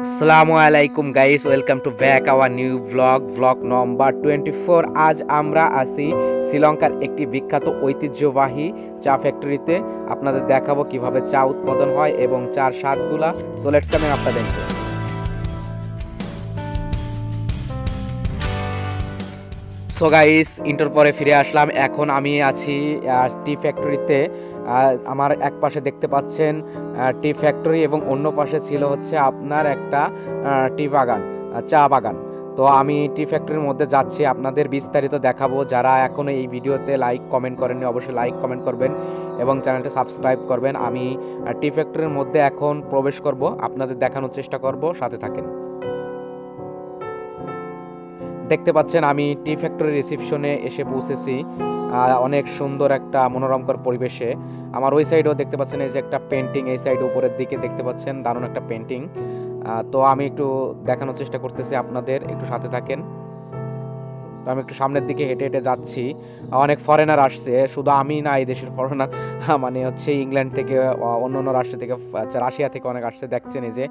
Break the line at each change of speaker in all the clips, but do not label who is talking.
আসসালামু আলাইকুম guys, welcome to back our new blog number 24। আজ আমরা আছি শ্রীলঙ্কার একটি বিখ্যাত ঐতিহ্যবাহী চা ফ্যাক্টরিতে। আপনাদের দেখাবো কিভাবে চা উৎপাদন হয় এবং চার স্বাদগুলা। সো লেটস কাম আপনাদের। সো গাইস, ইন্টার পরে ফিরে আসলাম। এখন আমি আছি টি ফ্যাক্টরিতে। আমার এক পাশে দেখতে পাচ্ছেন টি ফ্যাক্টরি এবং অন্য পাশে ছিল হচ্ছে আপনার একটা টি বাগান, চা বাগান। তো আমি টি ফ্যাক্টরির মধ্যে যাচ্ছি, আপনাদের বিস্তারিত দেখাবো। যারা এখনো এই ভিডিওতে লাইক কমেন্ট করেননি অবশ্যই লাইক কমেন্ট করবেন এবং চ্যানেলটা সাবস্ক্রাইব করবেন। আমি টি ফ্যাক্টরির মধ্যে এখন প্রবেশ করব, আপনাদের দেখানোর চেষ্টা করব, সাথে থাকেন। দেখতে পাচ্ছেন আমি টি ফ্যাক্টরি রিসিপশনে এসে পৌঁছেছি। অনেক সুন্দর একটা মনোরমকর পরিবেশে। আমার ওই সাইডেও দেখতে পাচ্ছেন এই যে একটা পেন্টিং, এই সাইড উপরের দিকে দেখতে পাচ্ছেন দারুণ একটা পেন্টিং। তো আমি একটু দেখানোর চেষ্টা করতেছি, আপনাদের একটু সাথে থাকেন। তো আমি একটু সামনের দিকে হেঁটে হেঁটে যাচ্ছি। অনেক ফরেনার আসছে, শুধু আমি না, এই দেশের ফরেনার মানে হচ্ছে ইংল্যান্ড থেকে, অন্য অন্য রাষ্ট্র থেকে, রাশিয়া থেকে অনেক আসছে। দেখছেন এই যে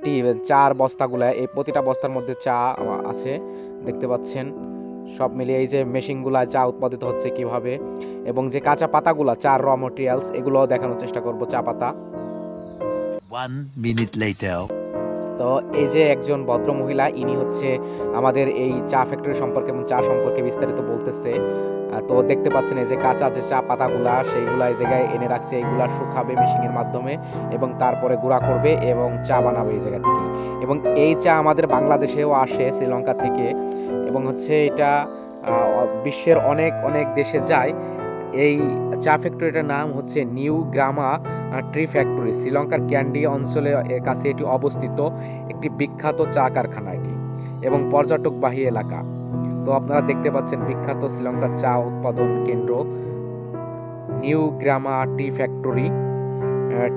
টি চার বস্তাগুলো, এই প্রতিটা বস্তার মধ্যে চা আছে, দেখতে পাচ্ছেন। সব মিলিয়ে এই যে মেশিনগুলা চা উৎপাদিত হচ্ছে কিভাবে, এবং যে কাঁচা পাতাগুলা, চার র মেটেরিয়ালস, এগুলো দেখানোর চেষ্টা করব। চা পাতা।
1 minute later.
তো এই যে একজন ভদ্র মহিলা, ইনি হচ্ছে আমাদের এই চা ফ্যাক্টরি সম্পর্কে এবং চা সম্পর্কে বিস্তারিত বলতেছে। তো দেখতে পাচ্ছেন এই যে কাঁচা যে চা পাতাগুলা, সেইগুলা এই জায়গায় এনে রাখছে, এইগুলা শুকাবে মেশিনের মাধ্যমে এবং তারপরে গুঁড়া করবে এবং চা বানাবে এই জায়গা থেকে। এবং এই চা আমাদের বাংলাদেশেও আসে শ্রীলঙ্কা থেকে, এবং হচ্ছে এটা বিশ্বের অনেক অনেক দেশে যায়। এই চা ফ্যাক্টরিটার নাম হচ্ছে নিউ গ্রামা ট্রি ফ্যাক্টরি। শ্রীলঙ্কার ক্যান্ডি অঞ্চলের কাছে এটি অবস্থিত একটি বিখ্যাত চা কারখানা এটি এবং পর্যটকবাহী এলাকা। তো আপনারা দেখতে পাচ্ছেন বিখ্যাত শ্রীলঙ্কার চা উৎপাদন কেন্দ্র নিউ গ্রামা টি ফ্যাক্টরি।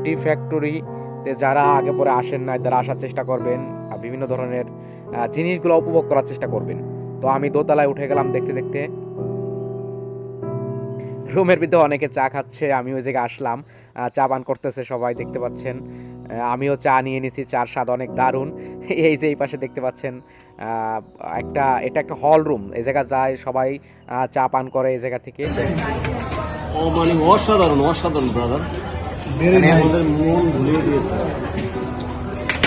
টি ফ্যাক্টরিতে যারা আগে পরে আসেন নাই তারা আসার চেষ্টা করবেন, বিভিন্ন ধরনের জিনিসগুলো উপভোগ করার চেষ্টা করবেন। তো আমি দোতলায় উঠে গেলাম দেখতে দেখতে। রুমের ভিতরে অনেকে চা খাচ্ছে, আমি ওই জায়গায় আসলাম, চা পান করতেছে সবাই, দেখতে পাচ্ছেন। আমিও চা নিয়ে নিয়েছি, চার স্বাদ অনেক দারুণ। এই যে এই পাশে দেখতে পাচ্ছেন এটা একটা হল রুম, এই জায়গা যায় সবাই, চা পান করে এই জায়গা থেকে।
ও মানে অসাধারণ অসাধারণ ব্রাদার, আমাদের মন ভুলিয়ে দিয়েছে।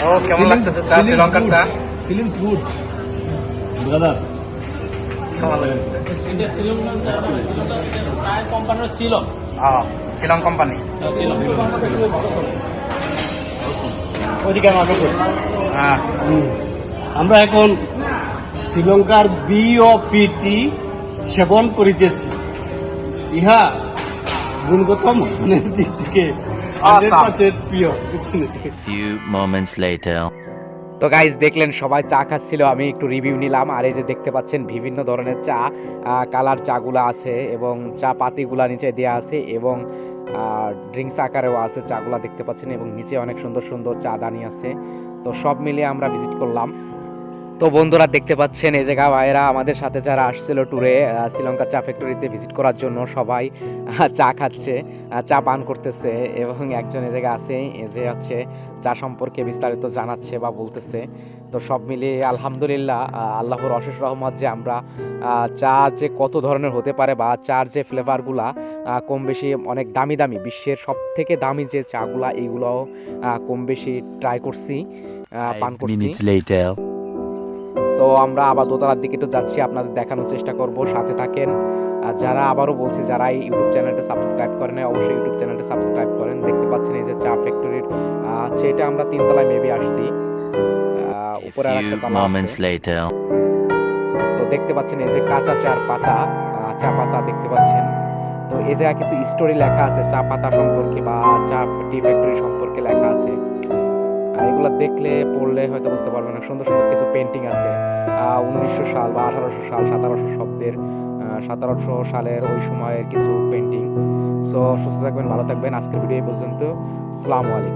ও কেমন লাগতেছে চা, শ্রীলঙ্কার চা?
Feelings good brother.
Sri Lanka company.
আমরা এখন শ্রীলঙ্কার বিওপিটি সেবন করিতেছি। ইহা গুণগত মানের দিক থেকে 100% প্রিয়।
Few moments later.
তো গাইজ দেখলেন সবাই চা খাচ্ছিল, আমি একটু রিভিউ নিলাম। আর এই যে দেখতে পাচ্ছেন বিভিন্ন ধরনের চা কালার চাগুলা আছে এবং চা পাতিগুলা নিচে দেওয়া আছে এবং ড্রিঙ্কস আকারেও আছে চাগুলা, দেখতে পাচ্ছেন। এবং নিচে অনেক সুন্দর সুন্দর চা দানি আছে। তো সব মিলিয়ে আমরা ভিজিট করলাম। তো বন্ধুরা দেখতে পাচ্ছেন এই জায়গা ভাইয়েরা আমাদের সাথে যারা আসছিল ট্যুরে শ্রীলঙ্কা চা ফ্যাক্টরিতে ভিজিট করার জন্য, সবাই চা খাচ্ছে, চা পান করতেছে এবং একজন এই জায়গায় আছে যে হচ্ছে চা সম্পর্কে বিস্তারিত জানাচ্ছে বা বলতেছে। তো সব মিলিয়ে আলহামদুলিল্লাহ, আল্লাহর অশেষ রহমত যে আমরা চা যে কত ধরনের হতে পারে বা চার যে ফ্লেভারগুলা কম বেশি অনেক দামি দামি, বিশ্বের সব থেকে দামি যে চাগুলা, এইগুলোও কম বেশি ট্রাই করছি, পান
5
করছি।
minutes later.
তো আমরা আবার দোতলার দিকে একটু যাচ্ছি, আপনাদের দেখানোর চেষ্টা করব, সাথে থাকেন। আর যারা, আবারও বলছি, যারা এই ইউটিউব চ্যানেলটা সাবস্ক্রাইব করেন অবশ্যই ইউটিউব চ্যানেলটা সাবস্ক্রাইব করেন। দেখতে পাচ্ছেন এই যে চা ফ্যাক্টরির হচ্ছে এটা, আমরা তিনতলায় মেবি আসছি,
A
উপরে আর একটা
few
তলা
moments
আছে।
later.
তো দেখতে পাচ্ছেন এই যে কাঁচা চার পাতা, চা পাতা দেখতে পাচ্ছেন। তো এই জায়গায় কিছু স্টোরি লেখা আছে চা পাতা সম্পর্কে বা চা টি ফ্যাক্টরি সম্পর্কে লেখা আছে। এগুলো দেখলে পড়লে হয়তো বুঝতে পারবেন না। সুন্দর সুন্দর কিছু পেন্টিং আছে 1900 সাল বা 1800 সাল, 1700 শব্দের, 1700 সালের ওই সময়ের কিছু পেন্টিং। সো সুস্থ থাকবেন, ভালো থাকবেন। আজকের ভিডিও এই পর্যন্ত। আসসালামু আলাইকুম।